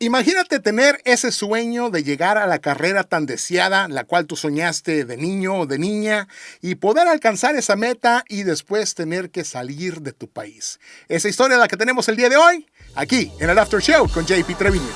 Imagínate tener ese sueño de llegar a la carrera tan deseada, la cual tú soñaste de niño o de niña, y poder alcanzar esa meta y después tener que salir de tu país. Esa historia es la que tenemos el día de hoy, aquí en el After Show con JP Treviño.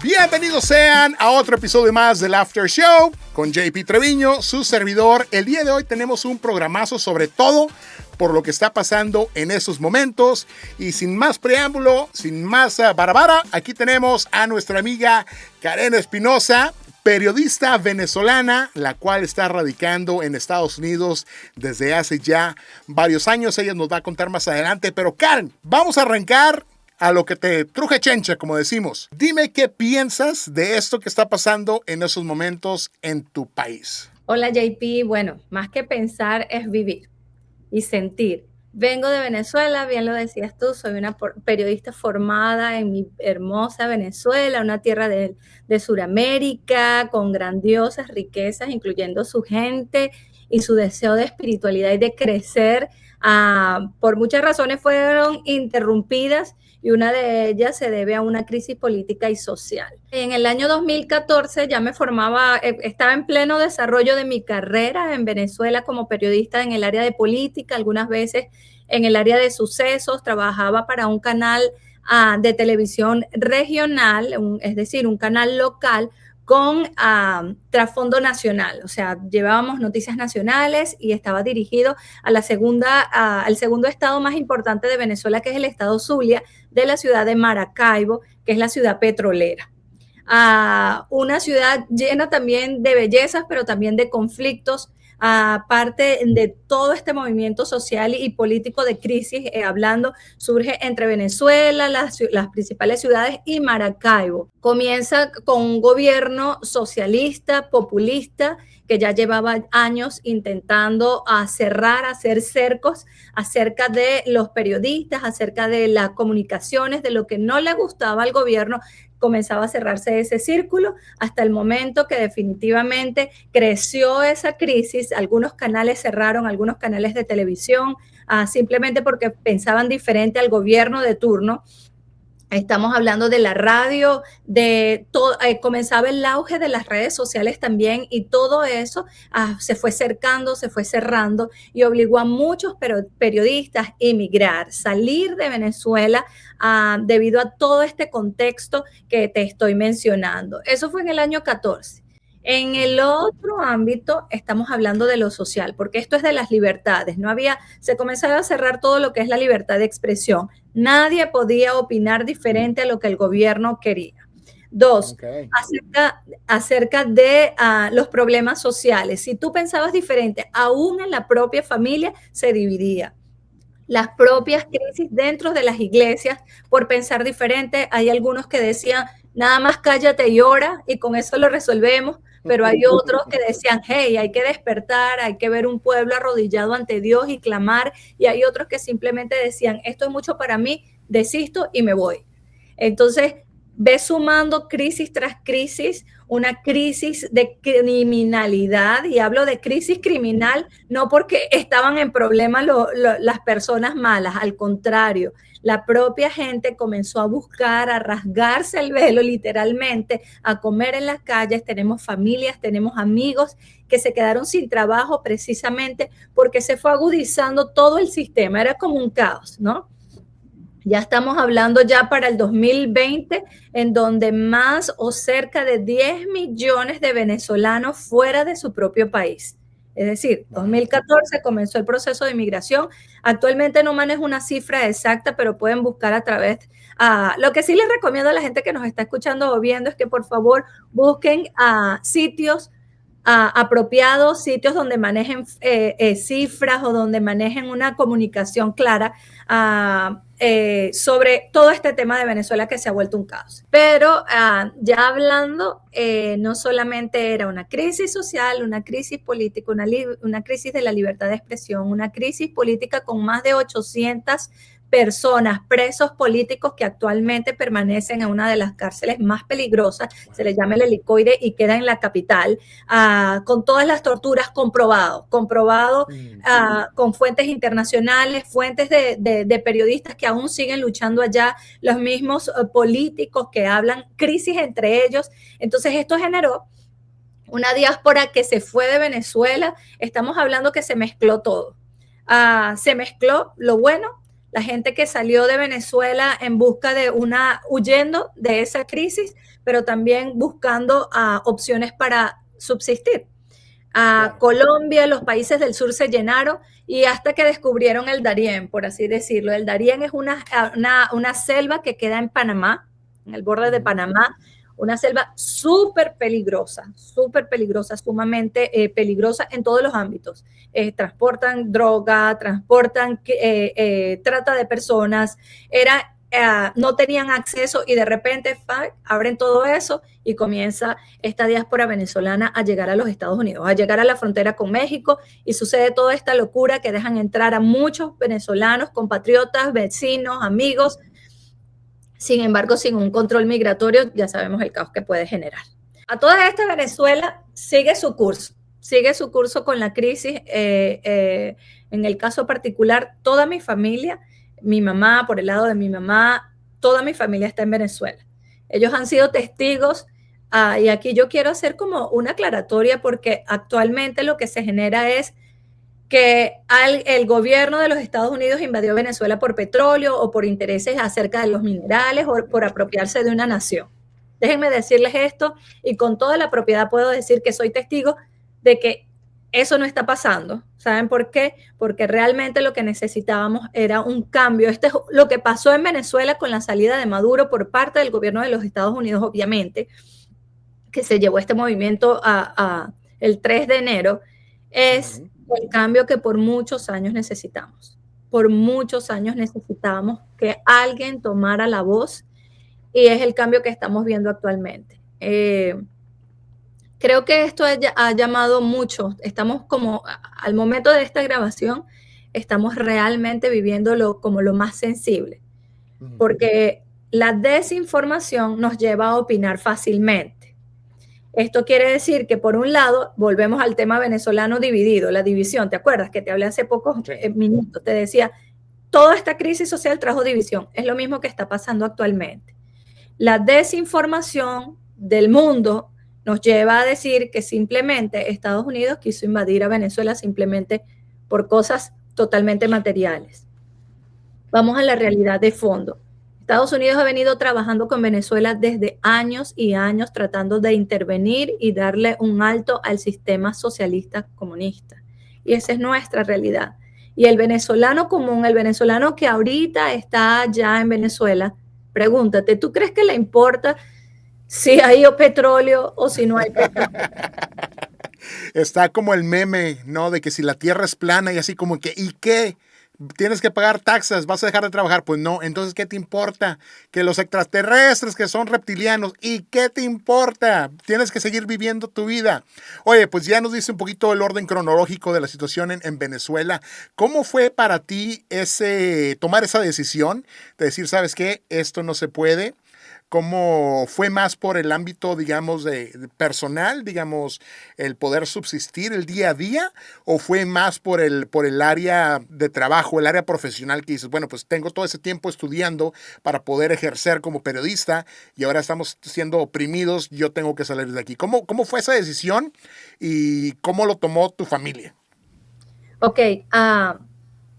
Bienvenidos sean a otro episodio más del After Show con JP Treviño, su servidor. El día de hoy tenemos un programazo sobre todo por lo que está pasando en esos momentos. Y sin más preámbulo, sin más barabara, aquí tenemos a nuestra amiga Karen Espinosa, periodista venezolana, la cual está radicando en Estados Unidos desde hace ya varios años. Ella nos va a contar más adelante. Pero Karen, vamos a arrancar a lo que te truje chencha, como decimos. Dime qué piensas de esto que está pasando en esos momentos en tu país. Hola JP, bueno, más que pensar es vivir y sentir. Vengo de Venezuela, bien lo decías tú, soy una periodista formada en mi hermosa Venezuela, una tierra de Sudamérica, con grandiosas riquezas, incluyendo su gente y su deseo de espiritualidad y de crecer. Por muchas razones fueron interrumpidas y una de ellas se debe a una crisis política y social. En el año 2014 ya me formaba, estaba en pleno desarrollo de mi carrera en Venezuela como periodista en el área de política, algunas veces en el área de sucesos, trabajaba para un canal de televisión regional, es decir, un canal local con trasfondo nacional, o sea, llevábamos noticias nacionales y estaba dirigido a al segundo estado más importante de Venezuela, que es el estado Zulia, de la ciudad de Maracaibo, que es la ciudad petrolera. Una ciudad llena también de bellezas, pero también de conflictos, parte de todo este movimiento social y político de crisis, surge entre Venezuela, las principales ciudades y Maracaibo. Comienza con un gobierno socialista, populista, que ya llevaba años intentando hacer cercos acerca de los periodistas, acerca de las comunicaciones, de lo que no le gustaba al gobierno. Comenzaba a cerrarse ese círculo hasta el momento que definitivamente creció esa crisis. Algunos canales cerraron, algunos canales de televisión, simplemente porque pensaban diferente al gobierno de turno. Estamos hablando de la radio, comenzaba el auge de las redes sociales también, y todo eso se fue cercando, se fue cerrando, y obligó a muchos periodistas a emigrar, salir de Venezuela debido a todo este contexto que te estoy mencionando. Eso fue en el año 14. En el otro ámbito estamos hablando de lo social, porque esto es de las libertades. Se comenzaba a cerrar todo lo que es la libertad de expresión. Nadie podía opinar diferente a lo que el gobierno quería. Dos, okay, acerca de los problemas sociales. Si tú pensabas diferente, aún en la propia familia se dividía. Las propias crisis dentro de las iglesias por pensar diferente. Hay algunos que decían, nada más cállate y ora, y con eso lo resolvemos. Pero hay otros que decían, hey, hay que despertar, hay que ver un pueblo arrodillado ante Dios y clamar. Y hay otros que simplemente decían, esto es mucho para mí, desisto y me voy. Entonces, ves sumando crisis tras crisis, una crisis de criminalidad, y hablo de crisis criminal no porque estaban en problemas las personas malas, al contrario, la propia gente comenzó a buscar, a rasgarse el velo literalmente, a comer en las calles. Tenemos familias, tenemos amigos que se quedaron sin trabajo precisamente porque se fue agudizando todo el sistema, era como un caos, ¿no? Ya estamos hablando ya para el 2020, en donde más o cerca de 10 millones de venezolanos fuera de su propio país. Es decir, 2014 comenzó el proceso de inmigración. Actualmente no manejo una cifra exacta, pero pueden buscar a través. Lo que sí les recomiendo a la gente que nos está escuchando o viendo es que por favor busquen sitios apropiados, sitios donde manejen cifras o donde manejen una comunicación clara sobre todo este tema de Venezuela, que se ha vuelto un caos. Pero ya hablando, no solamente era una crisis social, una crisis política, una crisis de la libertad de expresión, una crisis política con más de 800 personas, presos políticos que actualmente permanecen en una de las cárceles más peligrosas, se le llama el Helicoide y queda en la capital, con todas las torturas comprobado con fuentes internacionales, fuentes de periodistas que aún siguen luchando allá, los mismos políticos que hablan, crisis entre ellos. Entonces esto generó una diáspora que se fue de Venezuela. Estamos hablando que se mezcló todo. Se mezcló lo bueno, la gente que salió de Venezuela en busca de huyendo de esa crisis, pero también buscando opciones para subsistir. Claro. Colombia, los países del sur se llenaron y hasta que descubrieron el Darién, por así decirlo. El Darién es una selva que queda en Panamá, en el borde de Panamá, una selva súper peligrosa, sumamente peligrosa en todos los ámbitos. Transportan droga, transportan trata de personas, no tenían acceso y de repente abren todo eso y comienza esta diáspora venezolana a llegar a los Estados Unidos, a llegar a la frontera con México y sucede toda esta locura que dejan entrar a muchos venezolanos, compatriotas, vecinos, amigos. Sin embargo, sin un control migratorio, ya sabemos el caos que puede generar. A toda esta Venezuela sigue su curso con la crisis. En el caso particular, toda mi familia, mi mamá, por el lado de mi mamá, toda mi familia está en Venezuela. Ellos han sido testigos y aquí yo quiero hacer como una aclaratoria porque actualmente lo que se genera es que el gobierno de los Estados Unidos invadió Venezuela por petróleo o por intereses acerca de los minerales o por apropiarse de una nación. Déjenme decirles esto y con toda la propiedad puedo decir que soy testigo de que eso no está pasando. ¿Saben por qué? Porque realmente lo que necesitábamos era un cambio. Este es lo que pasó en Venezuela con la salida de Maduro por parte del gobierno de los Estados Unidos, obviamente, que se llevó este movimiento el 3 de enero, es el cambio que por muchos años necesitamos. Por muchos años necesitábamos que alguien tomara la voz y es el cambio que estamos viendo actualmente. Creo que esto ha llamado mucho. Estamos como, al momento de esta grabación, estamos realmente viviéndolo como lo más sensible. Porque la desinformación nos lleva a opinar fácilmente. Esto quiere decir que, por un lado, volvemos al tema venezolano dividido, la división. ¿Te acuerdas que te hablé hace pocos minutos? Te decía, toda esta crisis social trajo división. Es lo mismo que está pasando actualmente. La desinformación del mundo nos lleva a decir que simplemente Estados Unidos quiso invadir a Venezuela simplemente por cosas totalmente materiales. Vamos a la realidad de fondo. Estados Unidos ha venido trabajando con Venezuela desde años y años tratando de intervenir y darle un alto al sistema socialista comunista. Y esa es nuestra realidad. Y el venezolano común, el venezolano que ahorita está allá en Venezuela, pregúntate, ¿tú crees que le importa si hay petróleo o si no hay petróleo? Está como el meme, ¿no? De que si la tierra es plana y así como que, ¿y qué? Tienes que pagar taxas, vas a dejar de trabajar. Pues no, entonces ¿qué te importa? Que los extraterrestres que son reptilianos, ¿y qué te importa? Tienes que seguir viviendo tu vida. Oye, pues ya nos dice un poquito el orden cronológico de la situación en Venezuela. ¿Cómo fue para ti tomar esa decisión de decir, ¿sabes qué? Esto no se puede. ¿Cómo fue más por el ámbito, digamos, de personal, digamos, el poder subsistir el día a día? ¿O fue más por el área de trabajo, el área profesional que dices, bueno, pues tengo todo ese tiempo estudiando para poder ejercer como periodista y ahora estamos siendo oprimidos, yo tengo que salir de aquí? ¿Cómo fue esa decisión y cómo lo tomó tu familia? Ok,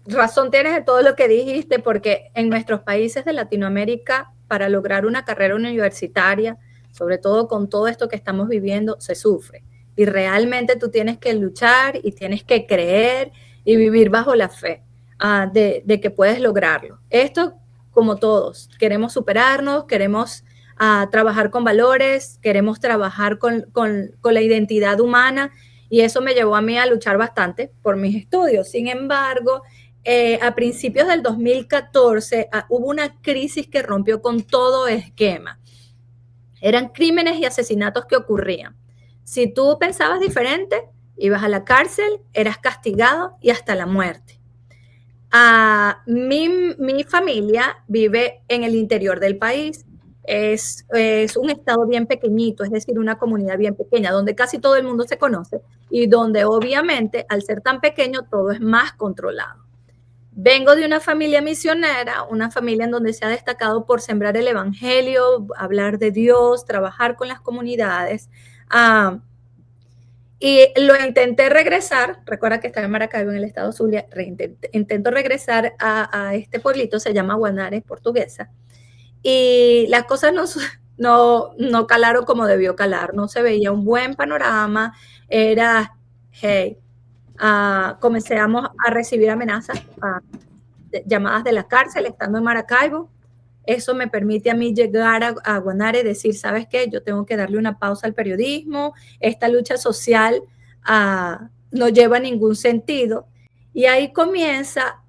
razón tienes de todo lo que dijiste, porque en nuestros países de Latinoamérica, para lograr una carrera universitaria, sobre todo con todo esto que estamos viviendo, se sufre. Y realmente tú tienes que luchar y tienes que creer y vivir bajo la fe de que puedes lograrlo. Esto, como todos, queremos superarnos, queremos trabajar con valores, queremos trabajar con la identidad humana, y eso me llevó a mí a luchar bastante por mis estudios. Sin embargo, a principios del 2014 hubo una crisis que rompió con todo esquema. Eran crímenes y asesinatos que ocurrían. Si tú pensabas diferente, ibas a la cárcel, eras castigado y hasta la muerte. Mi familia vive en el interior del país. Es un estado bien pequeñito, es decir, una comunidad bien pequeña, donde casi todo el mundo se conoce y donde obviamente al ser tan pequeño todo es más controlado. Vengo de una familia misionera, una familia en donde se ha destacado por sembrar el evangelio, hablar de Dios, trabajar con las comunidades. Uh, y lo intenté regresar, recuerda que estaba en Maracaibo, en el estado Zulia, intento regresar a este pueblito, se llama Guanare, portuguesa, y las cosas no calaron como debió calar, no se veía un buen panorama, era, hey, comenzamos a recibir amenazas, llamadas de la cárcel, estando en Maracaibo. Eso me permite a mí llegar a Guanare y decir, ¿sabes qué? Yo tengo que darle una pausa al periodismo, esta lucha social no lleva ningún sentido. Y ahí comienza,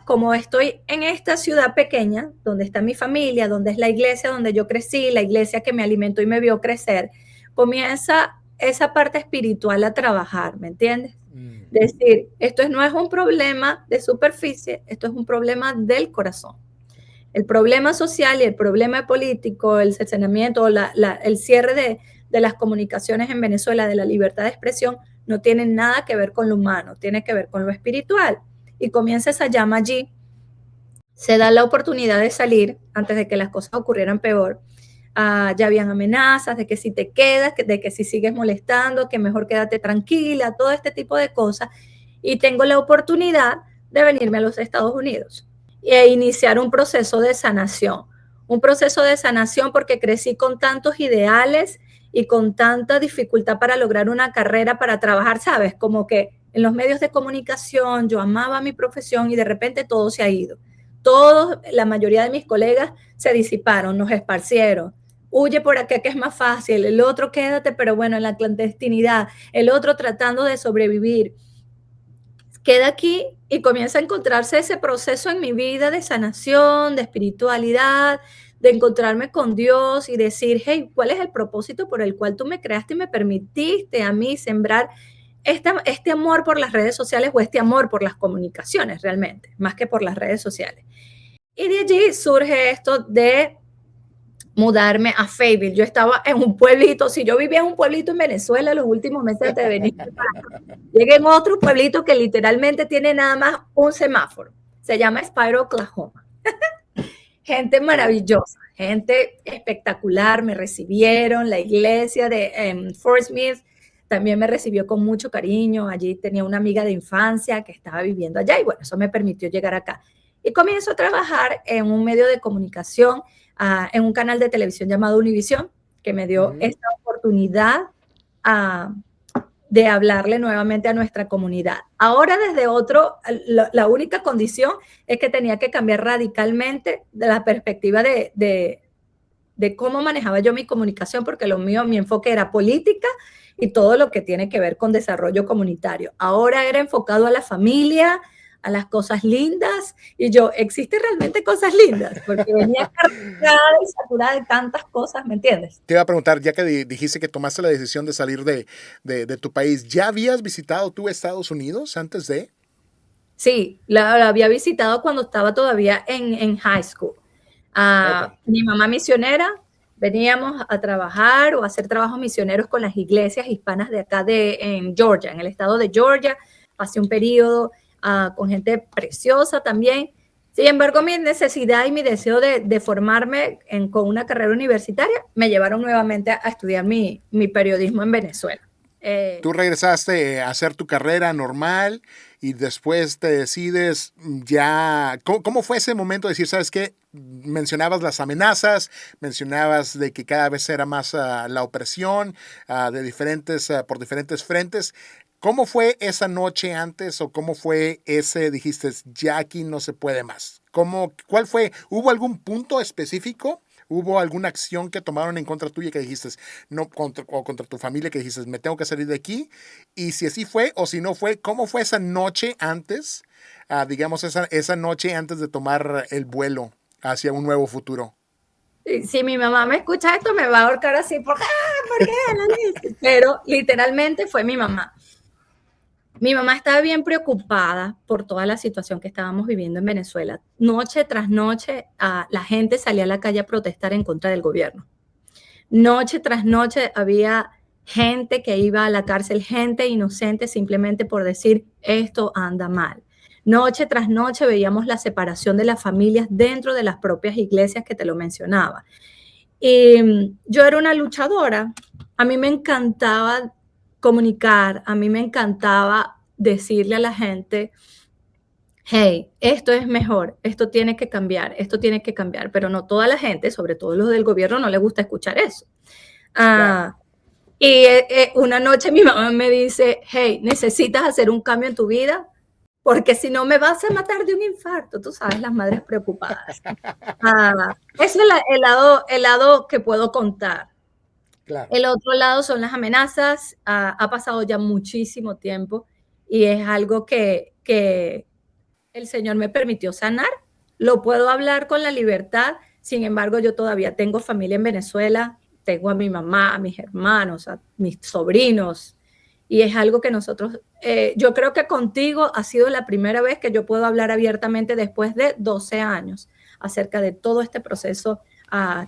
como estoy en esta ciudad pequeña, donde está mi familia, donde es la iglesia donde yo crecí, la iglesia que me alimentó y me vio crecer, comienza esa parte espiritual a trabajar, ¿me entiendes? Decir, esto no es un problema de superficie, esto es un problema del corazón. El problema social y el problema político, el cercenamiento, el cierre de las comunicaciones en Venezuela, de la libertad de expresión, no tienen nada que ver con lo humano, tiene que ver con lo espiritual. Y comienza esa llama allí, se da la oportunidad de salir antes de que las cosas ocurrieran peor. Ya habían amenazas de que si te quedas, de que si sigues molestando, que mejor quédate tranquila, todo este tipo de cosas. Y tengo la oportunidad de venirme a los Estados Unidos e iniciar un proceso de sanación. Un proceso de sanación porque crecí con tantos ideales y con tanta dificultad para lograr una carrera, para trabajar, ¿sabes? Como que en los medios de comunicación yo amaba mi profesión y de repente todo se ha ido. Todos, la mayoría de mis colegas se disiparon, nos esparcieron. Huye por acá que es más fácil, el otro quédate, pero bueno, en la clandestinidad, el otro tratando de sobrevivir. Queda aquí y comienza a encontrarse ese proceso en mi vida de sanación, de espiritualidad, de encontrarme con Dios y decir, hey, ¿cuál es el propósito por el cual tú me creaste y me permitiste a mí sembrar este amor por las redes sociales o este amor por las comunicaciones realmente, más que por las redes sociales? Y de allí surge esto de mudarme a Fayetteville. Yo estaba en un pueblito, si yo vivía en un pueblito en Venezuela los últimos meses de venir, llegué en otro pueblito que literalmente tiene nada más un semáforo. Se llama Spire, Oklahoma. Gente maravillosa, gente espectacular, me recibieron, la iglesia de Fort Smith también me recibió con mucho cariño, allí tenía una amiga de infancia que estaba viviendo allá y bueno, eso me permitió llegar acá. Y comienzo a trabajar en un medio de comunicación, en un canal de televisión llamado Univisión, que me dio esta oportunidad de hablarle nuevamente a nuestra comunidad. Ahora desde la única condición es que tenía que cambiar radicalmente de la perspectiva de cómo manejaba yo mi comunicación, porque mi enfoque era política y todo lo que tiene que ver con desarrollo comunitario. Ahora era enfocado a la familia, a las cosas lindas, y yo, ¿existen realmente cosas lindas? Porque venía cargada y saturada de tantas cosas, ¿me entiendes? Te iba a preguntar, ya que dijiste que tomaste la decisión de salir de tu país, ¿ya habías visitado tú Estados Unidos antes de? Sí, la había visitado cuando estaba todavía en high school. Okay. Mi mamá misionera, veníamos a trabajar o a hacer trabajos misioneros con las iglesias hispanas de acá en Georgia, en el estado de Georgia. Pasé un periodo con gente preciosa también. Sin embargo, mi necesidad y mi deseo de formarme con una carrera universitaria me llevaron nuevamente a estudiar mi periodismo en Venezuela. Tú regresaste a hacer tu carrera normal y después te decides ya... ¿Cómo fue ese momento de decir, sabes qué? Mencionabas las amenazas, mencionabas de que cada vez era más la opresión por diferentes frentes. ¿Cómo fue esa noche antes o cómo fue dijiste, ya aquí no se puede más? ¿Cuál fue? ¿Hubo algún punto específico? ¿Hubo alguna acción que tomaron en contra tuya que dijiste, no, contra tu familia que dijiste, me tengo que salir de aquí? Y si así fue o si no fue, ¿cómo fue esa noche antes, digamos, esa noche antes de tomar el vuelo hacia un nuevo futuro? Si mi mamá me escucha esto, me va a ahorcar así, ¿por qué? Pero literalmente fue mi mamá. Mi mamá estaba bien preocupada por toda la situación que estábamos viviendo en Venezuela. Noche tras noche, la gente salía a la calle a protestar en contra del gobierno. Noche tras noche había gente que iba a la cárcel, gente inocente simplemente por decir esto anda mal. Noche tras noche veíamos la separación de las familias dentro de las propias iglesias que te lo mencionaba. Y yo era una luchadora. A mí me encantaba comunicar, a mí me encantaba decirle a la gente, hey, esto es mejor, esto tiene que cambiar, pero no toda la gente, sobre todo los del gobierno, no le gusta escuchar eso. Claro. Y una noche mi mamá me dice, hey, necesitas hacer un cambio en tu vida, porque si no me vas a matar de un infarto. Tú sabes, las madres preocupadas. Eso es el lado que puedo contar. Claro. El otro lado son las amenazas. Ha pasado ya muchísimo tiempo y es algo que el Señor me permitió sanar. Lo puedo hablar con la libertad. Sin embargo, yo todavía tengo familia en Venezuela. Tengo a mi mamá, a mis hermanos, a mis sobrinos. Y es algo que nosotros, yo creo que contigo ha sido la primera vez que yo puedo hablar abiertamente después de 12 años acerca de todo este proceso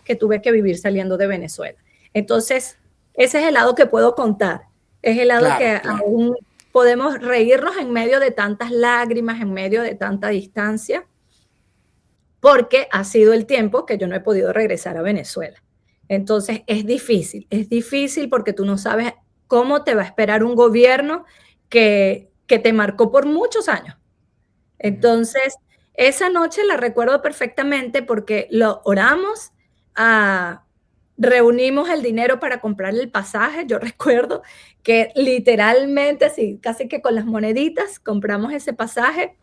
que tuve que vivir saliendo de Venezuela. Entonces, ese es el lado que puedo contar. Es el lado que aún podemos reírnos en medio de tantas lágrimas, en medio de tanta distancia, porque ha sido el tiempo que yo no he podido regresar a Venezuela. Entonces, es difícil porque tú no sabes cómo te va a esperar un gobierno que te marcó por muchos años. Entonces, esa noche la recuerdo perfectamente porque lo oramos, reunimos el dinero para comprar el pasaje. Yo recuerdo que literalmente, así, casi que con las moneditas, compramos ese pasaje,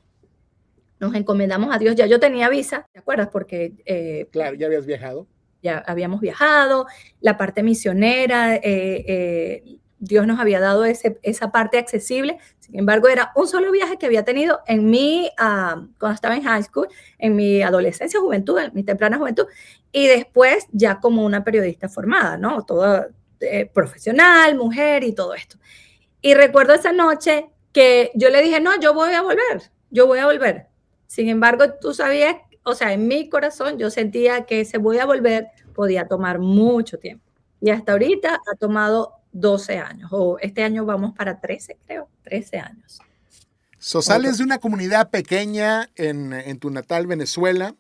nos encomendamos a Dios. Ya yo tenía visa, ¿te acuerdas? Porque claro, ya habías viajado. Ya habíamos viajado, la parte misionera, Dios nos había dado esa parte accesible. Sin embargo, era un solo viaje que había tenido en cuando estaba en high school, en mi adolescencia, juventud, en mi temprana juventud, y después ya como una periodista formada, ¿no? Toda profesional, mujer y todo esto. Y recuerdo esa noche que yo le dije, no, yo voy a volver. Sin embargo, tú sabías, o sea, en mi corazón yo sentía que ese voy a volver podía tomar mucho tiempo. Y hasta ahorita ha tomado 12 años, o este año vamos para 13, creo, 13 años. Sales de una comunidad pequeña en tu natal Venezuela,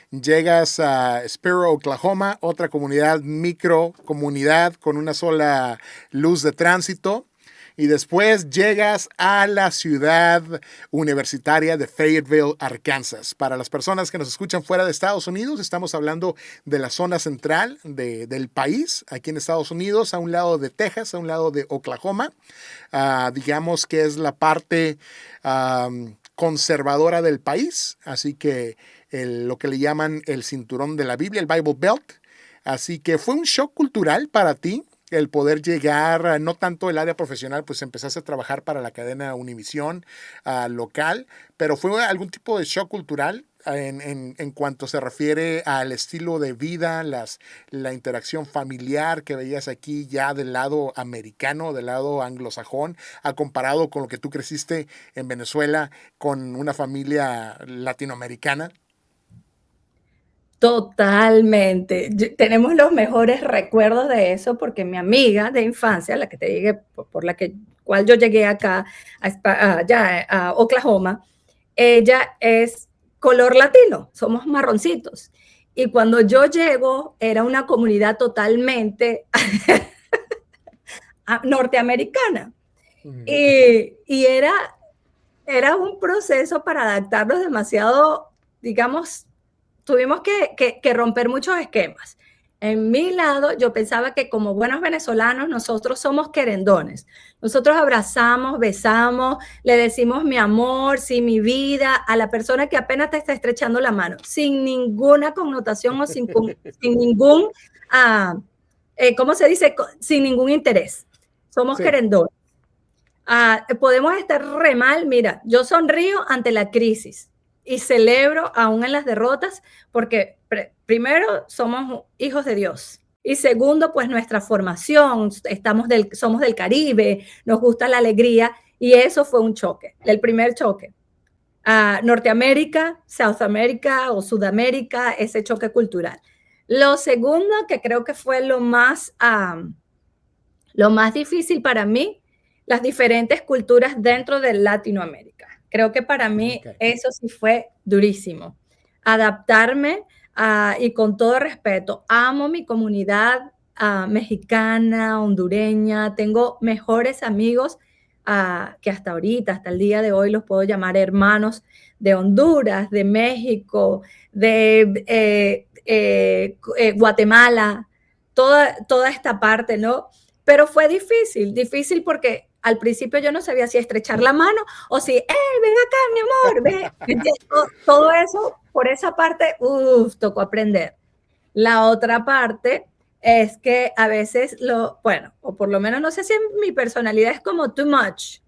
llegas a Spiro, Oklahoma, otra comunidad, microcomunidad con una sola luz de tránsito. Y después llegas a la ciudad universitaria de Fayetteville, Arkansas. Para las personas que nos escuchan fuera de Estados Unidos, estamos hablando de la zona central del país, aquí en Estados Unidos, a un lado de Texas, a un lado de Oklahoma. Digamos que es la parte conservadora del país, así que lo que le llaman el cinturón de la Biblia, el Bible Belt. Así que fue un shock cultural para ti el poder llegar, no tanto el área profesional, pues empezaste a trabajar para la cadena Univisión local, pero fue algún tipo de shock cultural en cuanto se refiere al estilo de vida, la interacción familiar que veías aquí ya del lado americano, del lado anglosajón, comparado con lo que tú creciste en Venezuela con una familia latinoamericana. Totalmente. Tenemos los mejores recuerdos de eso porque mi amiga de infancia, la que te dije, por la cual yo llegué acá a Oklahoma, ella es color latino, somos marroncitos. Y cuando yo llego, era una comunidad totalmente norteamericana. Y era un proceso para adaptarnos demasiado, digamos, tuvimos que romper muchos esquemas. En mi lado, yo pensaba que como buenos venezolanos, nosotros somos querendones. Nosotros abrazamos, besamos, le decimos mi amor, sí, mi vida, a la persona que apenas te está estrechando la mano, sin ninguna connotación o sin ningún, ¿cómo se dice? Sin ningún interés. Somos querendones. Podemos estar re mal. Mira, yo sonrío ante la crisis y celebro aún en las derrotas porque primero somos hijos de Dios y segundo pues nuestra formación, somos del Caribe, nos gusta la alegría Y eso fue un choque, el primer choque. Norteamérica, South America o Sudamérica, ese choque cultural. Lo segundo, que creo que fue lo más difícil para mí, las diferentes culturas dentro de Latinoamérica. Creo que para mí eso sí fue durísimo. Adaptarme y con todo respeto, amo mi comunidad mexicana, hondureña, tengo mejores amigos que hasta ahorita, hasta el día de hoy los puedo llamar hermanos de Honduras, de México, de Guatemala, toda esta parte, ¿no? Pero fue difícil porque al principio yo no sabía si estrechar la mano o si, ven acá, mi amor, ven. Todo eso, por esa parte, tocó aprender. La otra parte es que a veces o por lo menos no sé si mi personalidad es como too much.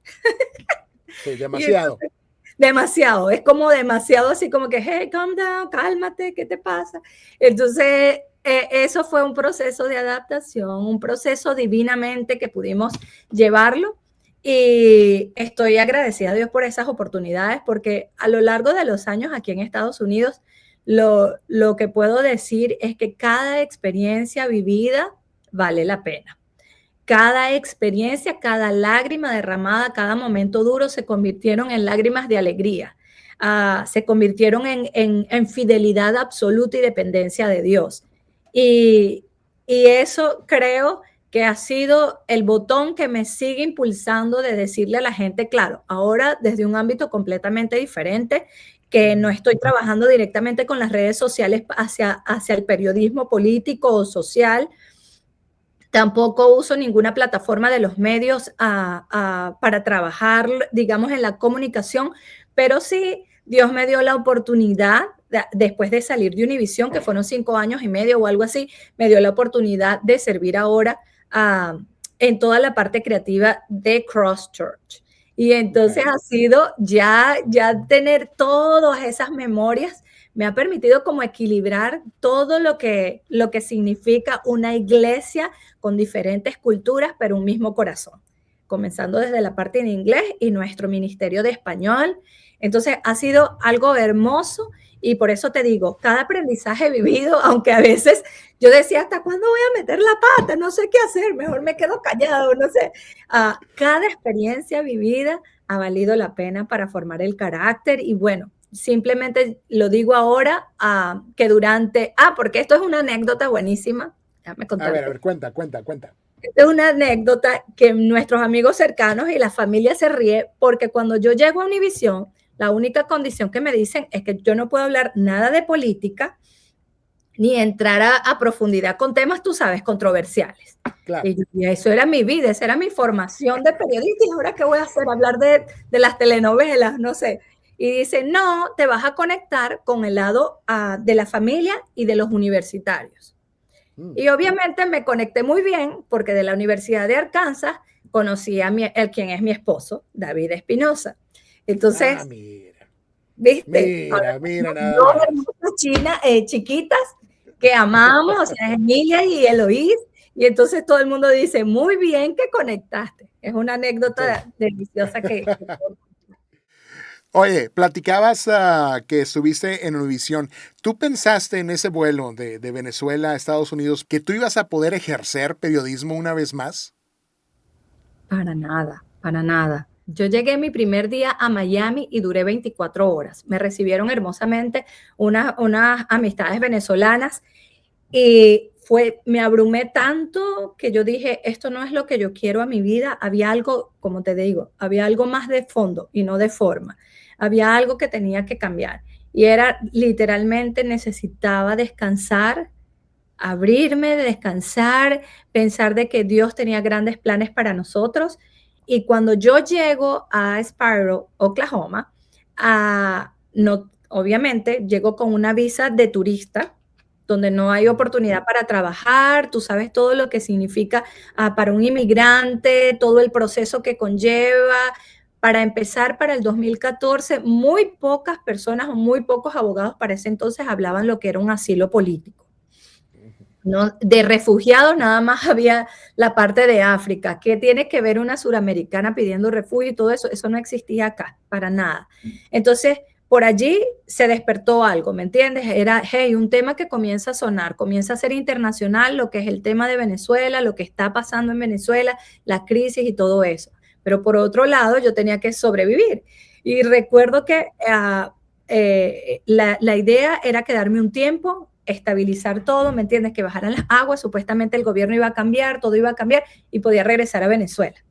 Sí, demasiado. Entonces, demasiado, es como demasiado así como que, hey, calm down, cálmate, ¿qué te pasa? Entonces, eso fue un proceso de adaptación, un proceso divinamente que pudimos llevarlo y estoy agradecida a Dios por esas oportunidades porque a lo largo de los años aquí en Estados Unidos, lo que puedo decir es que cada experiencia vivida vale la pena. Cada experiencia, cada lágrima derramada, cada momento duro se convirtieron en lágrimas de alegría, se convirtieron en fidelidad absoluta y dependencia de Dios. Y eso creo que ha sido el botón que me sigue impulsando de decirle a la gente, claro, ahora desde un ámbito completamente diferente, que no estoy trabajando directamente con las redes sociales hacia el periodismo político o social. Tampoco uso ninguna plataforma de los medios para trabajar, digamos, en la comunicación, pero sí, Dios me dio la oportunidad, después de salir de Univisión, que fueron 5 años y medio o algo así, me dio la oportunidad de servir ahora en toda la parte creativa de Cross Church. Y entonces ha sido ya tener todas esas memorias me ha permitido como equilibrar todo lo que significa una iglesia con diferentes culturas, pero un mismo corazón, comenzando desde la parte en inglés y nuestro ministerio de español. Entonces ha sido algo hermoso y por eso te digo, cada aprendizaje vivido, aunque a veces yo decía, ¿hasta cuándo voy a meter la pata? No sé qué hacer, mejor me quedo callado, no sé. Cada experiencia vivida ha valido la pena para formar el carácter y bueno, simplemente lo digo ahora que durante, porque esto es una anécdota buenísima. Déjame contarte. A ver, cuenta. Es una anécdota que nuestros amigos cercanos y la familia se ríe porque cuando yo llego a Univisión, la única condición que me dicen es que yo no puedo hablar nada de política ni entrar a profundidad con temas, tú sabes, controversiales. Claro. Y eso era mi vida, esa era mi formación de periodista y ahora ¿qué voy a hacer? Hablar de las telenovelas, no sé. Y dice, no, te vas a conectar con el lado de la familia y de los universitarios. Y obviamente me conecté muy bien porque de la Universidad de Arkansas conocí a quien es mi esposo, David Espinosa. Entonces, ¿viste? Mira, nada dos hermosas chiquitas que amamos, o sea, Emilia y Eloís. Y entonces todo el mundo dice, muy bien que conectaste. Es una anécdota deliciosa que Oye, platicabas que estuviste en Univisión. ¿Tú pensaste en ese vuelo de Venezuela a Estados Unidos que tú ibas a poder ejercer periodismo una vez más? Para nada. Yo llegué mi primer día a Miami y duré 24 horas. Me recibieron hermosamente unas amistades venezolanas y me abrumé tanto que yo dije, esto no es lo que yo quiero a mi vida. Había algo, como te digo, había algo más de fondo y no de forma. Había algo que tenía que cambiar y era literalmente necesitaba descansar, abrirme, descansar, pensar de que Dios tenía grandes planes para nosotros. Y cuando yo llego a Spiro, Oklahoma, obviamente llego con una visa de turista, donde no hay oportunidad para trabajar, tú sabes todo lo que significa para un inmigrante, todo el proceso que conlleva. Para empezar, para el 2014, muy pocas personas o muy pocos abogados para ese entonces hablaban lo que era un asilo político. No, de refugiados nada más había la parte de África. ¿Qué tiene que ver una suramericana pidiendo refugio y todo eso? Eso no existía acá, para nada. Entonces, por allí se despertó algo, ¿me entiendes? Era, hey, un tema que comienza a sonar, comienza a ser internacional, lo que es el tema de Venezuela, lo que está pasando en Venezuela, la crisis y todo eso. Pero por otro lado, yo tenía que sobrevivir. Y recuerdo que la idea era quedarme un tiempo, estabilizar todo, ¿me entiendes? Que bajaran las aguas, supuestamente el gobierno iba a cambiar, todo iba a cambiar y podía regresar a Venezuela.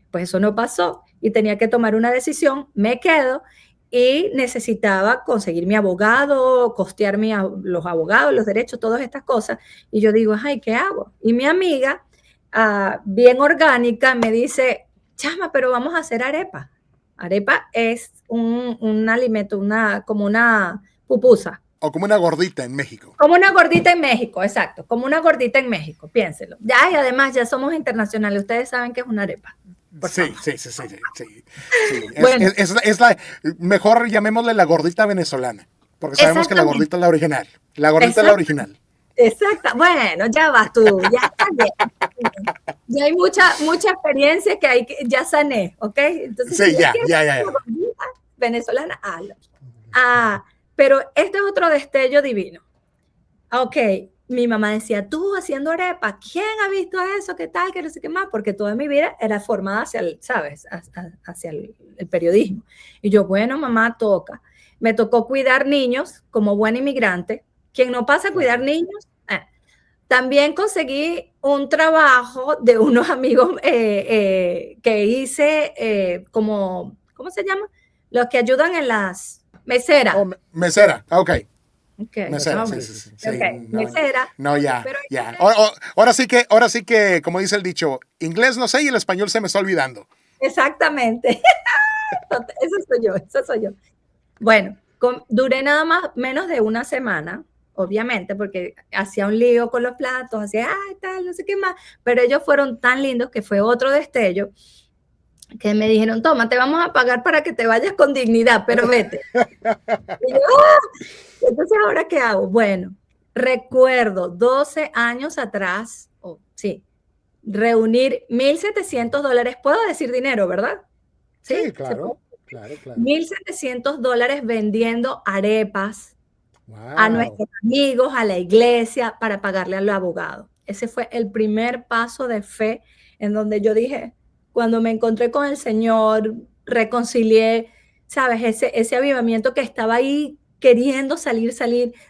Pues eso no pasó y tenía que tomar una decisión, me quedo y necesitaba conseguir mi abogado, costear los abogados, los derechos, todas estas cosas. Y yo digo, ay, ¿qué hago? Y mi amiga, bien orgánica, me dice, chama, pero vamos a hacer arepa. Arepa es un alimento, como una pupusa. O como una gordita en México. Como una gordita en México, exacto, como una gordita en México, piénselo. Ya, y además ya somos internacionales, ustedes saben que es una arepa. Sí. Bueno, es la, mejor llamémosle la gordita venezolana, porque sabemos que la gordita es la original. La gordita es la original. Exacto. Bueno, ya vas tú, ya está bien. Ya hay mucha experiencia que ya sané, ¿ok? Entonces, sí, si ya. Gordita venezolana, hazlo. Pero este es otro destello divino. Ok, mi mamá decía, tú haciendo arepa, ¿quién ha visto eso? ¿Qué tal? ¿Qué no sé qué más? Porque toda mi vida era formada hacia el periodismo. Y yo, bueno, mamá, toca. Me tocó cuidar niños como buen inmigrante. Quien no pasa a cuidar niños, también conseguí un trabajo de unos amigos que hice ¿cómo se llama? Los que ayudan en las meseras. Oh, mesera, ok. Okay, mesera, sí. Okay. Mesera. No, ya. Ahora sí que, como dice el dicho, inglés no sé y el español se me está olvidando. Exactamente. Eso soy yo. Bueno, duré nada más menos de una semana, obviamente, porque hacía un lío con los platos, hacía, tal, no sé qué más, pero ellos fueron tan lindos que fue otro destello, que me dijeron, toma, te vamos a pagar para que te vayas con dignidad, pero vete. Y yo, entonces, ¿ahora qué hago? Bueno, recuerdo 12 años atrás, reunir $1,700, puedo decir dinero, ¿verdad? Sí, claro. $1,700 vendiendo arepas a nuestros amigos, a la iglesia, para pagarle al abogado. Ese fue el primer paso de fe en donde yo dije, cuando me encontré con el Señor, reconcilié, ¿sabes? Ese avivamiento que estaba ahí queriendo salir,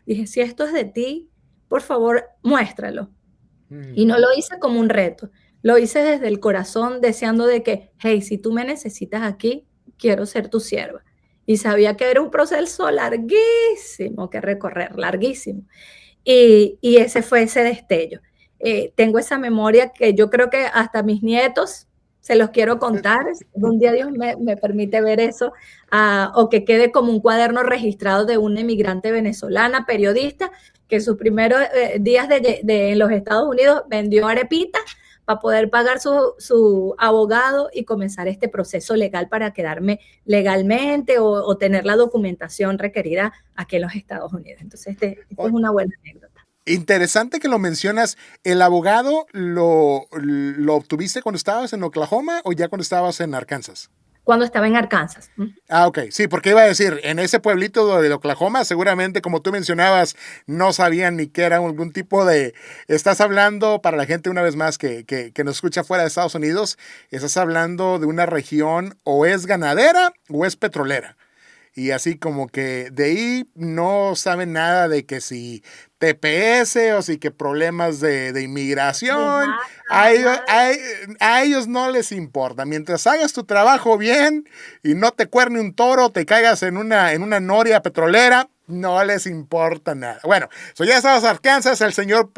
dije, si esto es de ti, por favor, muéstralo. Y no lo hice como un reto, lo hice desde el corazón, deseando de que, hey, si tú me necesitas aquí, quiero ser tu sierva. Y sabía que era un proceso larguísimo que recorrer, larguísimo. Y ese fue ese destello. Tengo esa memoria que yo creo que hasta mis nietos se los quiero contar. Un día Dios me permite ver eso, o que quede como un cuaderno registrado de una emigrante venezolana, periodista, que en sus primeros días en los Estados Unidos vendió arepitas para poder pagar su abogado y comenzar este proceso legal para quedarme legalmente o tener la documentación requerida aquí en los Estados Unidos. Entonces, esta es una buena anécdota. Interesante que lo mencionas. ¿El abogado lo obtuviste cuando estabas en Oklahoma o ya cuando estabas en Arkansas? Cuando estaba en Arkansas. Ok. Sí, porque iba a decir, en ese pueblito de Oklahoma, seguramente, como tú mencionabas, no sabían ni qué era algún tipo de... Estás hablando, para la gente una vez más que nos escucha fuera de Estados Unidos, estás hablando de una región o es ganadera o es petrolera. Y así como que de ahí no saben nada de que si TPS o si que problemas de inmigración, a ellos no les importa. Mientras hagas tu trabajo bien y no te cuerne un toro, te caigas en una noria petrolera, no les importa nada. Bueno, ya estabas en Arkansas, el señor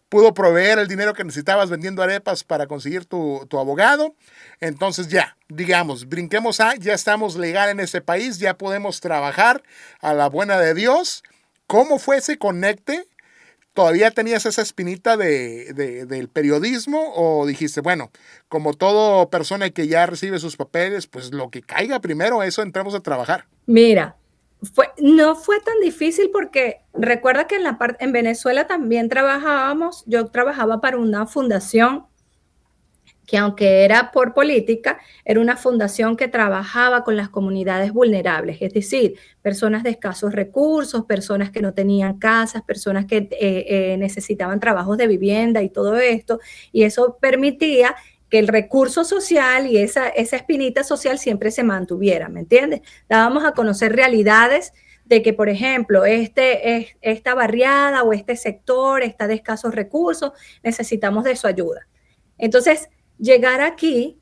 pudo proveer el dinero que necesitabas vendiendo arepas para conseguir tu abogado. Entonces ya, digamos, brinquemos ya estamos legal en ese país, ya podemos trabajar a la buena de Dios. ¿Cómo fue ese conecte? ¿Todavía tenías esa espinita del periodismo o dijiste, bueno, como toda persona que ya recibe sus papeles, pues lo que caiga primero, eso entramos a trabajar? Mira, No fue tan difícil porque recuerda que en Venezuela también yo trabajaba para una fundación que aunque era por política, era una fundación que trabajaba con las comunidades vulnerables, es decir, personas de escasos recursos, personas que no tenían casas, personas que necesitaban trabajos de vivienda y todo esto, y eso permitía que el recurso social y esa espinita social siempre se mantuviera, ¿me entiendes? Dábamos a conocer realidades de que, por ejemplo, esta barriada o este sector está de escasos recursos, necesitamos de su ayuda. Entonces, llegar aquí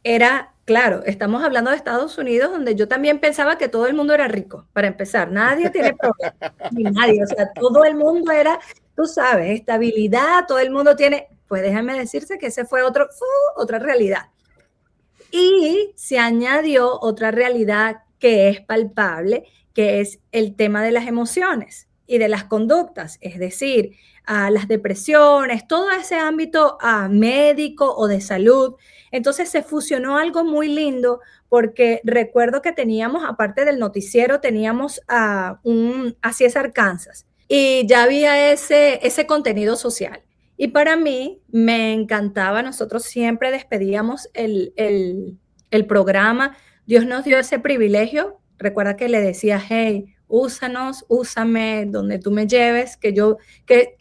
era, claro, estamos hablando de Estados Unidos, donde yo también pensaba que todo el mundo era rico, para empezar. Nadie tiene problemas, ni nadie, o sea, todo el mundo era, tú sabes, estabilidad, todo el mundo tiene, pues déjame decirse que ese fue otra realidad. Y se añadió otra realidad que es palpable, que es el tema de las emociones y de las conductas, es decir, las depresiones, todo ese ámbito médico o de salud. Entonces se fusionó algo muy lindo porque recuerdo que teníamos, aparte del noticiero, teníamos a César Kansas y ya había ese contenido social. Y para mí me encantaba, nosotros siempre despedíamos el programa, Dios nos dio ese privilegio, recuerda que le decía, hey, úsanos, úsame donde tú me lleves, que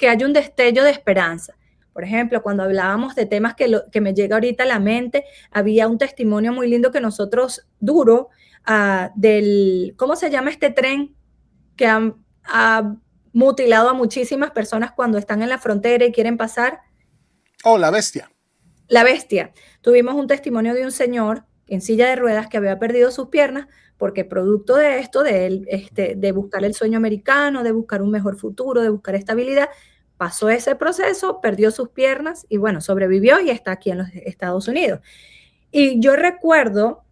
haya un destello de esperanza. Por ejemplo, cuando hablábamos de temas que me llega ahorita a la mente, había un testimonio muy lindo que nosotros, duro, ¿cómo se llama este tren? Que ha mutilado a muchísimas personas cuando están en la frontera y quieren pasar. Oh, La Bestia. La Bestia. Tuvimos un testimonio de un señor en silla de ruedas que había perdido sus piernas porque producto de esto, de él, de buscar el sueño americano, de buscar un mejor futuro, de buscar estabilidad, pasó ese proceso, perdió sus piernas y bueno, sobrevivió y está aquí en los Estados Unidos. Y yo recuerdo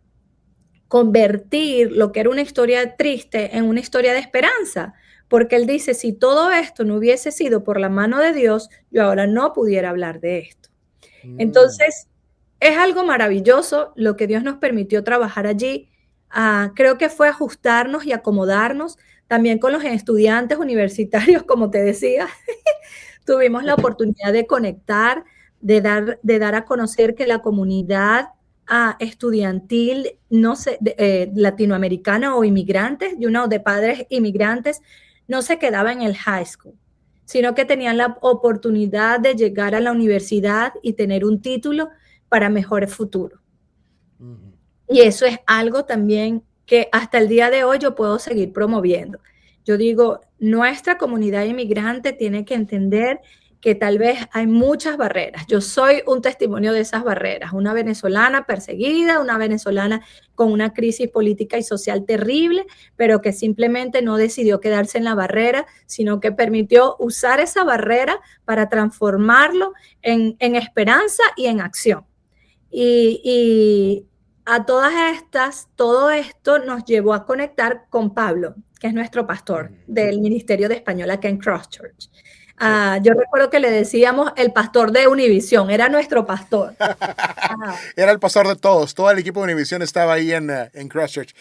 convertir lo que era una historia triste en una historia de esperanza, porque él dice, si todo esto no hubiese sido por la mano de Dios, yo ahora no pudiera hablar de esto. Entonces, es algo maravilloso lo que Dios nos permitió trabajar allí. Creo que fue ajustarnos y acomodarnos también con los estudiantes universitarios, como te decía. Tuvimos la oportunidad de conectar, de dar a conocer que la comunidad estudiantil, no sé, latinoamericana o inmigrantes, de padres inmigrantes, no se quedaba en el high school, sino que tenían la oportunidad de llegar a la universidad y tener un título para mejor futuro. Y eso es algo también que hasta el día de hoy yo puedo seguir promoviendo. Yo digo, nuestra comunidad inmigrante tiene que entender que tal vez hay muchas barreras. Yo soy un testimonio de esas barreras, una venezolana perseguida, una venezolana con una crisis política y social terrible, pero que simplemente no decidió quedarse en la barrera, sino que permitió usar esa barrera para transformarlo en esperanza y en acción. Y a todas estas, todo esto nos llevó a conectar con Pablo, que es nuestro pastor del Ministerio de Español acá en Christchurch. Yo recuerdo que le decíamos el pastor de Univisión, era nuestro pastor. Era el pastor de todos, todo el equipo de Univisión estaba ahí en Christchurch.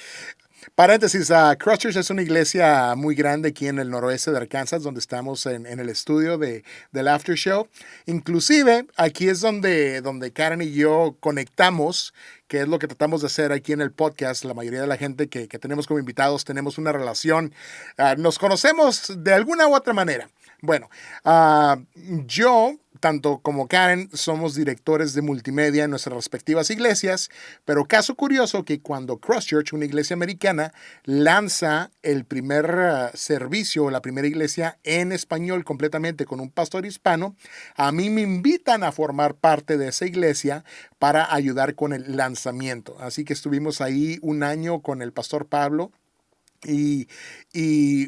Paréntesis, Christchurch es una iglesia muy grande aquí en el noroeste de Arkansas, donde estamos en el estudio del After Show. Inclusive, aquí es donde Karen y yo conectamos, que es lo que tratamos de hacer aquí en el podcast. La mayoría de la gente que tenemos como invitados tenemos una relación, nos conocemos de alguna u otra manera. Bueno, yo, tanto como Karen, somos directores de multimedia en nuestras respectivas iglesias, pero caso curioso que cuando Christchurch, una iglesia americana, lanza el primer servicio, la primera iglesia en español completamente con un pastor hispano, a mí me invitan a formar parte de esa iglesia para ayudar con el lanzamiento. Así que estuvimos ahí un año con el pastor Pablo. Y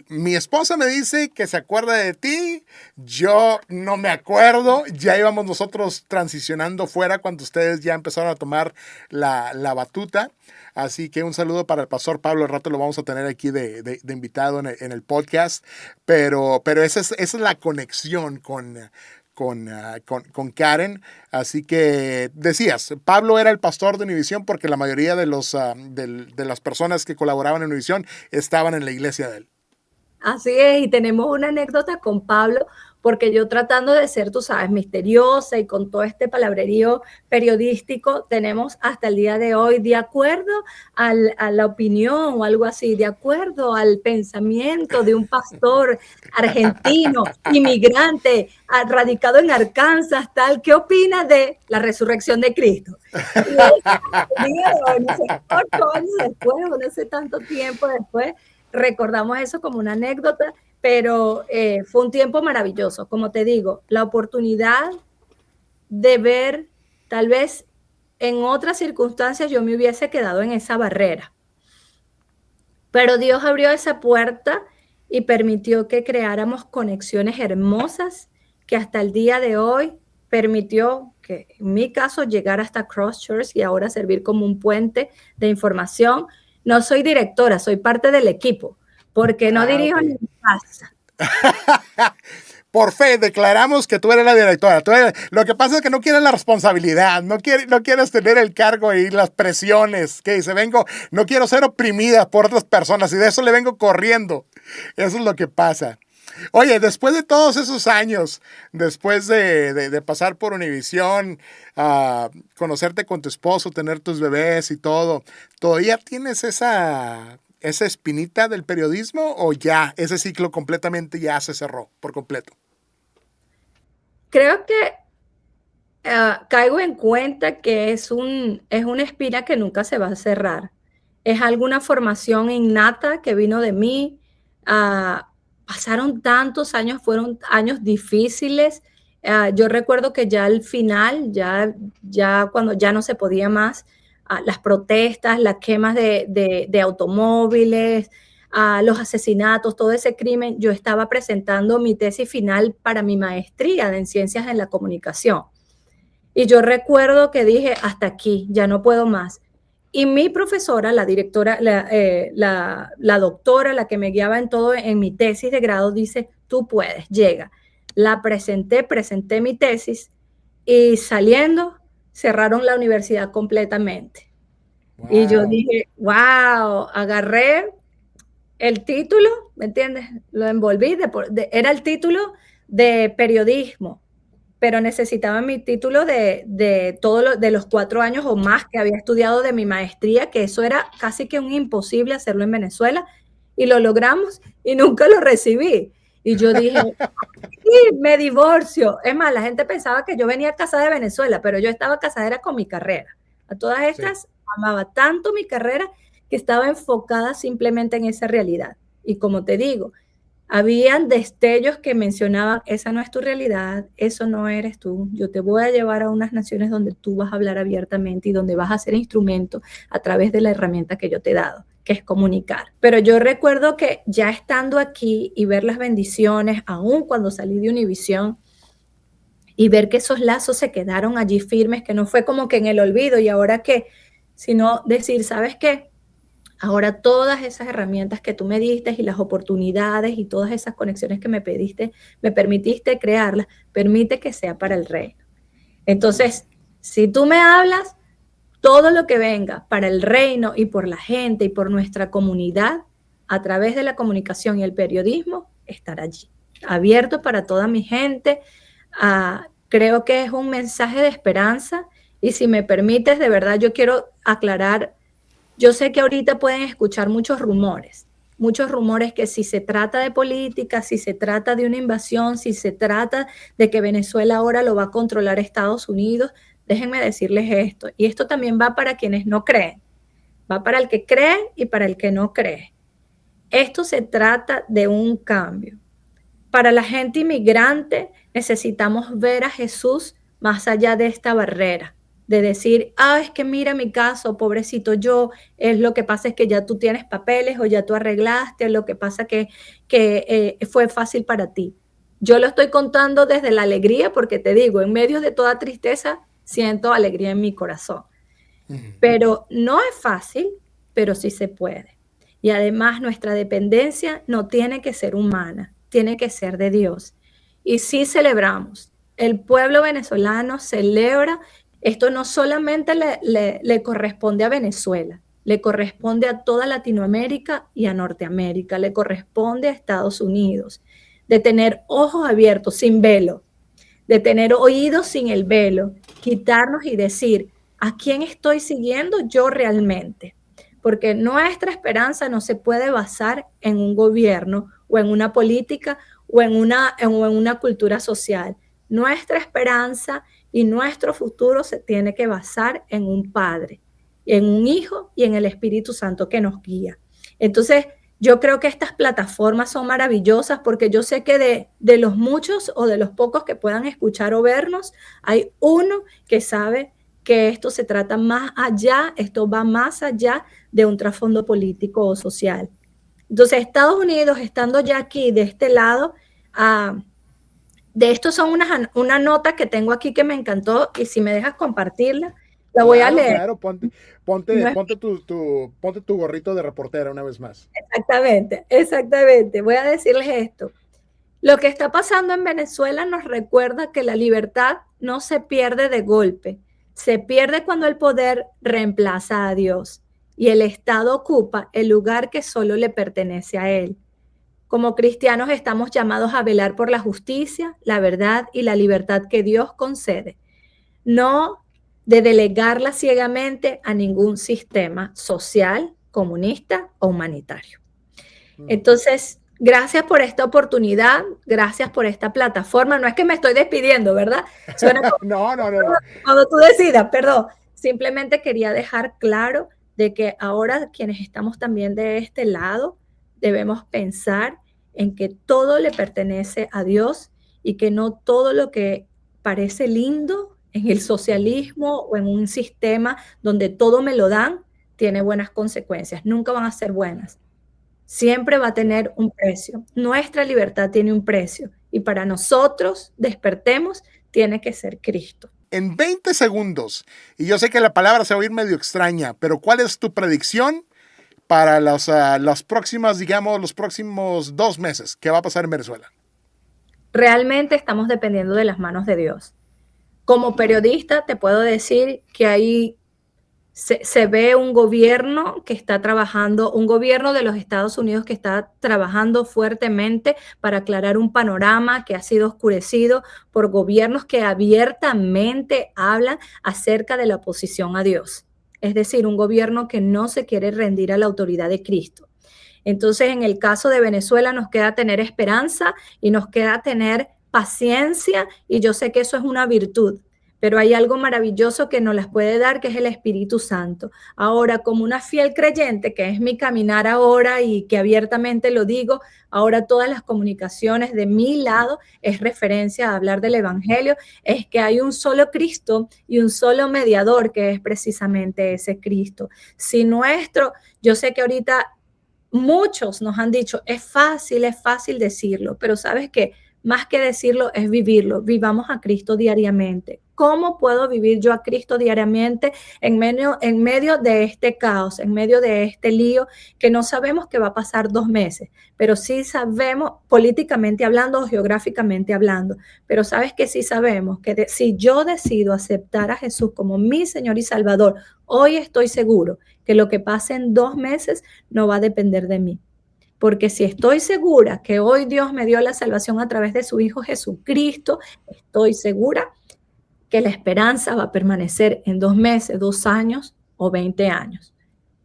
mi esposa me dice que se acuerda de ti. Yo no me acuerdo. Ya íbamos nosotros transicionando fuera cuando ustedes ya empezaron a tomar la batuta. Así que un saludo para el pastor Pablo. Al rato lo vamos a tener aquí de invitado en el podcast. Pero esa es la conexión con con Karen. Así que decías, Pablo era el pastor de Univisión porque la mayoría de las personas que colaboraban en Univisión estaban en la iglesia de él. Así es, y tenemos una anécdota con Pablo, porque yo tratando de ser, tú sabes, misteriosa y con todo este palabrerío periodístico, tenemos hasta el día de hoy, de acuerdo a la opinión o algo así, de acuerdo al pensamiento de un pastor argentino, inmigrante, radicado en Arkansas, tal, ¿qué opina de la resurrección de Cristo? Y no sé, 8 años después, no sé tanto tiempo después, recordamos eso como una anécdota, pero fue un tiempo maravilloso. Como te digo, la oportunidad de ver, tal vez en otras circunstancias yo me hubiese quedado en esa barrera, pero Dios abrió esa puerta y permitió que creáramos conexiones hermosas que hasta el día de hoy permitió que, en mi caso, llegar hasta Cross-Church y ahora servir como un puente de información. No soy directora, soy parte del equipo, porque no dirijo Okay. ni mi casa. Por fe, declaramos que tú eres la directora. Lo que pasa es que no quieres la responsabilidad, no quieres tener el cargo y las presiones. Que dice, no quiero ser oprimida por otras personas y de eso le vengo corriendo. Eso es lo que pasa. Oye, después de todos esos años, después de pasar por Univisión, conocerte con tu esposo, tener tus bebés y todo, ¿todavía tienes esa espinita del periodismo o ya ese ciclo completamente ya se cerró por completo? Creo que caigo en cuenta que es una espina que nunca se va a cerrar. Es alguna formación innata que vino de mí. Pasaron tantos años, fueron años difíciles. Yo recuerdo que ya al final, ya cuando ya no se podía más, las protestas, las quemas de automóviles, los asesinatos, todo ese crimen, yo estaba presentando mi tesis final para mi maestría en Ciencias en la Comunicación. Y yo recuerdo que dije, hasta aquí, ya no puedo más. Y mi profesora, la directora, la doctora, la que me guiaba en todo, en mi tesis de grado, dice, tú puedes, llega. La presenté mi tesis y saliendo cerraron la universidad completamente. Wow. Y yo dije, wow, agarré el título, ¿me entiendes? Lo envolví, era el título de periodismo, pero necesitaba mi título de los 4 años o más que había estudiado de mi maestría, que eso era casi que un imposible hacerlo en Venezuela, y lo logramos y nunca lo recibí. Y yo dije, sí, me divorcio. Es más, la gente pensaba que yo venía casada de Venezuela, pero yo estaba casada con mi carrera. A todas estas, sí, amaba tanto mi carrera que estaba enfocada simplemente en esa realidad. Y como te digo, habían destellos que mencionaban, esa no es tu realidad, eso no eres tú, yo te voy a llevar a unas naciones donde tú vas a hablar abiertamente y donde vas a ser instrumento a través de la herramienta que yo te he dado, que es comunicar. Pero yo recuerdo que ya estando aquí y ver las bendiciones, aún cuando salí de Univisión, y ver que esos lazos se quedaron allí firmes, que no fue como que en el olvido y ahora qué, sino decir, ¿sabes qué? Ahora todas esas herramientas que tú me diste y las oportunidades y todas esas conexiones que me pediste, me permitiste crearlas, permite que sea para el reino. Entonces, si tú me hablas, todo lo que venga para el reino y por la gente y por nuestra comunidad, a través de la comunicación y el periodismo, estará allí, abierto para toda mi gente. Creo que es un mensaje de esperanza y si me permites, de verdad, yo quiero aclarar. Yo sé que ahorita pueden escuchar muchos rumores que si se trata de política, si se trata de una invasión, si se trata de que Venezuela ahora lo va a controlar Estados Unidos, déjenme decirles esto, y esto también va para quienes no creen, va para el que cree y para el que no cree. Esto se trata de un cambio. Para la gente inmigrante necesitamos ver a Jesús más allá de esta barrera, de decir, es que mira mi caso, pobrecito yo, es lo que pasa es que ya tú tienes papeles o ya tú arreglaste, lo que pasa que fue fácil para ti. Yo lo estoy contando desde la alegría porque te digo, en medio de toda tristeza, siento alegría en mi corazón. Pero no es fácil, pero sí se puede. Y además nuestra dependencia no tiene que ser humana, tiene que ser de Dios. Y sí celebramos el pueblo venezolano celebra, esto no solamente le corresponde a Venezuela, le corresponde a toda Latinoamérica y a Norteamérica, le corresponde a Estados Unidos, de tener ojos abiertos sin velo, de tener oídos sin el velo, quitarnos y decir, ¿a quién estoy siguiendo yo realmente? Porque nuestra esperanza no se puede basar en un gobierno o en una política o en una cultura social. Nuestra esperanza y nuestro futuro se tiene que basar en un Padre, en un Hijo y en el Espíritu Santo que nos guía. Entonces, yo creo que estas plataformas son maravillosas porque yo sé que de los muchos o de los pocos que puedan escuchar o vernos, hay uno que sabe que esto se trata más allá, esto va más allá de un trasfondo político o social. Entonces, Estados Unidos, estando ya aquí de este lado, de esto son una nota que tengo aquí que me encantó y si me dejas compartirla, la voy a leer. Claro, ponte tu gorrito de reportera una vez más. Exactamente, exactamente. Voy a decirles esto. Lo que está pasando en Venezuela nos recuerda que la libertad no se pierde de golpe, se pierde cuando el poder reemplaza a Dios y el Estado ocupa el lugar que solo le pertenece a él. Como cristianos estamos llamados a velar por la justicia, la verdad y la libertad que Dios concede, no de delegarla ciegamente a ningún sistema social, comunista o humanitario. Entonces, gracias por esta oportunidad, gracias por esta plataforma. No es que me estoy despidiendo, ¿verdad? Suena como, No. cuando tú decidas, perdón. Simplemente quería dejar claro de que ahora quienes estamos también de este lado debemos pensar en que todo le pertenece a Dios y que no todo lo que parece lindo en el socialismo o en un sistema donde todo me lo dan tiene buenas consecuencias. Nunca van a ser buenas. Siempre va a tener un precio. Nuestra libertad tiene un precio y para nosotros despertemos tiene que ser Cristo. En 20 segundos, y yo sé que la palabra se va a oír medio extraña, pero ¿cuál es tu predicción para las próximas, digamos, los próximos 2 meses? ¿Qué va a pasar en Venezuela? Realmente estamos dependiendo de las manos de Dios. Como periodista te puedo decir que ahí se ve un gobierno que está trabajando, un gobierno de los Estados Unidos que está trabajando fuertemente para aclarar un panorama que ha sido oscurecido por gobiernos que abiertamente hablan acerca de la oposición a Dios. Es decir, un gobierno que no se quiere rendir a la autoridad de Cristo. Entonces, en el caso de Venezuela nos queda tener esperanza y nos queda tener paciencia y yo sé que eso es una virtud. Pero hay algo maravilloso que nos las puede dar, que es el Espíritu Santo. Ahora, como una fiel creyente, que es mi caminar ahora y que abiertamente lo digo, ahora todas las comunicaciones de mi lado es referencia a hablar del Evangelio, es que hay un solo Cristo y un solo mediador, que es precisamente ese Cristo. Si yo sé que ahorita muchos nos han dicho, es fácil decirlo, pero ¿sabes qué? Más que decirlo es vivirlo. Vivamos a Cristo diariamente. ¿Cómo puedo vivir yo a Cristo diariamente en medio de este caos, en medio de este lío que no sabemos que va a pasar 2 meses, pero sí sabemos políticamente hablando o geográficamente hablando, pero sabes que sí sabemos que si yo decido aceptar a Jesús como mi Señor y Salvador, hoy estoy seguro que lo que pase en 2 meses no va a depender de mí. Porque si estoy segura que hoy Dios me dio la salvación a través de su Hijo Jesucristo, estoy segura que la esperanza va a permanecer en 2 meses, 2 años o 20 años.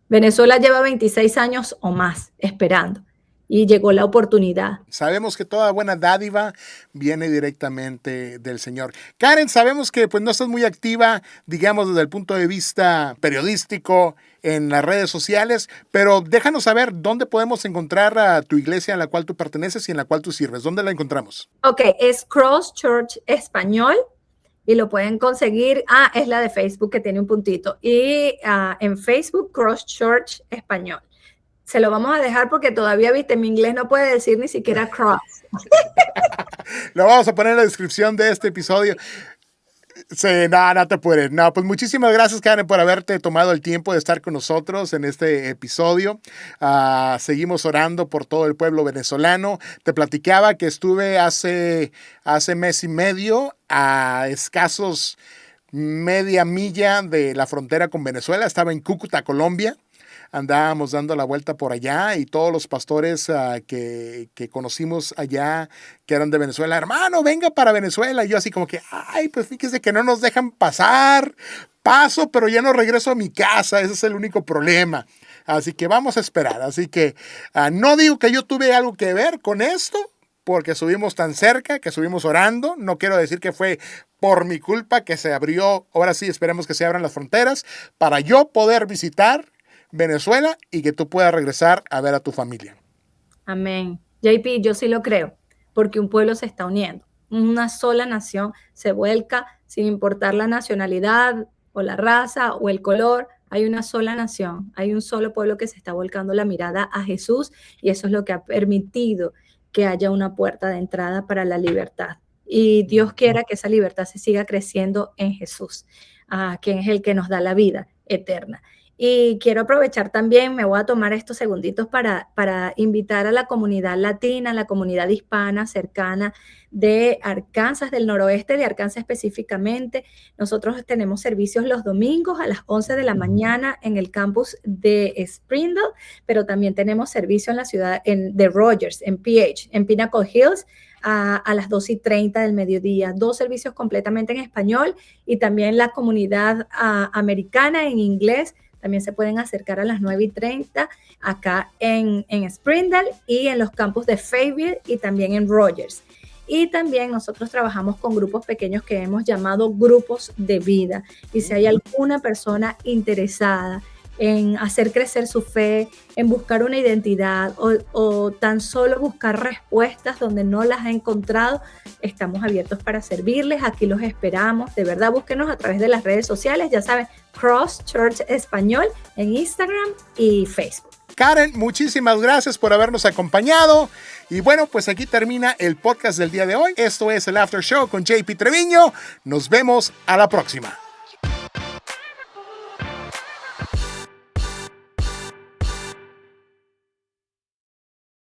Venezuela lleva 26 años o más esperando y llegó la oportunidad. Sabemos que toda buena dádiva viene directamente del Señor. Karen, sabemos que pues no estás muy activa, digamos, desde el punto de vista periodístico en las redes sociales, pero déjanos saber dónde podemos encontrar a tu iglesia a la cual tú perteneces y en la cual tú sirves. ¿Dónde la encontramos? Ok, es Cross Church Español. Y lo pueden conseguir, es la de Facebook que tiene un puntito. Y en Facebook, Cross Church Español. Se lo vamos a dejar porque todavía, viste, mi inglés no puede decir ni siquiera cross. Lo vamos a poner en la descripción de este episodio. Sí, no te puedes. No, pues muchísimas gracias, Karen, por haberte tomado el tiempo de estar con nosotros en este episodio. Seguimos orando por todo el pueblo venezolano. Te platicaba que estuve hace mes y medio a escasos media milla de la frontera con Venezuela. Estaba en Cúcuta, Colombia. Andábamos dando la vuelta por allá y todos los pastores que conocimos allá, que eran de Venezuela, hermano, venga para Venezuela. Y yo así como que, ay, pues fíjese que no nos dejan pasar. Paso, pero ya no regreso a mi casa. Ese es el único problema. Así que vamos a esperar. Así que no digo que yo tuve algo que ver con esto, porque estuvimos tan cerca, que estuvimos orando. No quiero decir que fue por mi culpa que se abrió. Ahora sí, esperemos que se abran las fronteras para yo poder visitar Venezuela y que tú puedas regresar a ver a tu familia. Amén. JP, yo sí lo creo, porque un pueblo se está uniendo. Una sola nación se vuelca sin importar la nacionalidad o la raza o el color. Hay una sola nación, hay un solo pueblo que se está volcando la mirada a Jesús y eso es lo que ha permitido que haya una puerta de entrada para la libertad. Y Dios quiera que esa libertad se siga creciendo en Jesús, quien es el que nos da la vida eterna. Y quiero aprovechar también, me voy a tomar estos segunditos para invitar a la comunidad latina, a la comunidad hispana cercana de Arkansas, del noroeste de Arkansas específicamente. Nosotros tenemos servicios los domingos a las 11 de la mañana en el campus de Springdale, pero también tenemos servicio en la ciudad de Rogers, en PH, en Pinnacle Hills, a las 2:30 del mediodía. 2 servicios completamente en español y también la comunidad americana en inglés. También se pueden acercar a las 9:30 acá en Springdale y en los campus de Fayetteville y también en Rogers. Y también nosotros trabajamos con grupos pequeños que hemos llamado grupos de vida. Y si hay alguna persona interesada en hacer crecer su fe, en buscar una identidad o tan solo buscar respuestas donde no las ha encontrado, estamos abiertos para servirles. Aquí los esperamos. De verdad, búsquenos a través de las redes sociales. Ya saben, Cross Church Español en Instagram y Facebook. Karen, muchísimas gracias por habernos acompañado. Y bueno, pues aquí termina el podcast del día de hoy. Esto es el After Show con JP Treviño. Nos vemos a la próxima.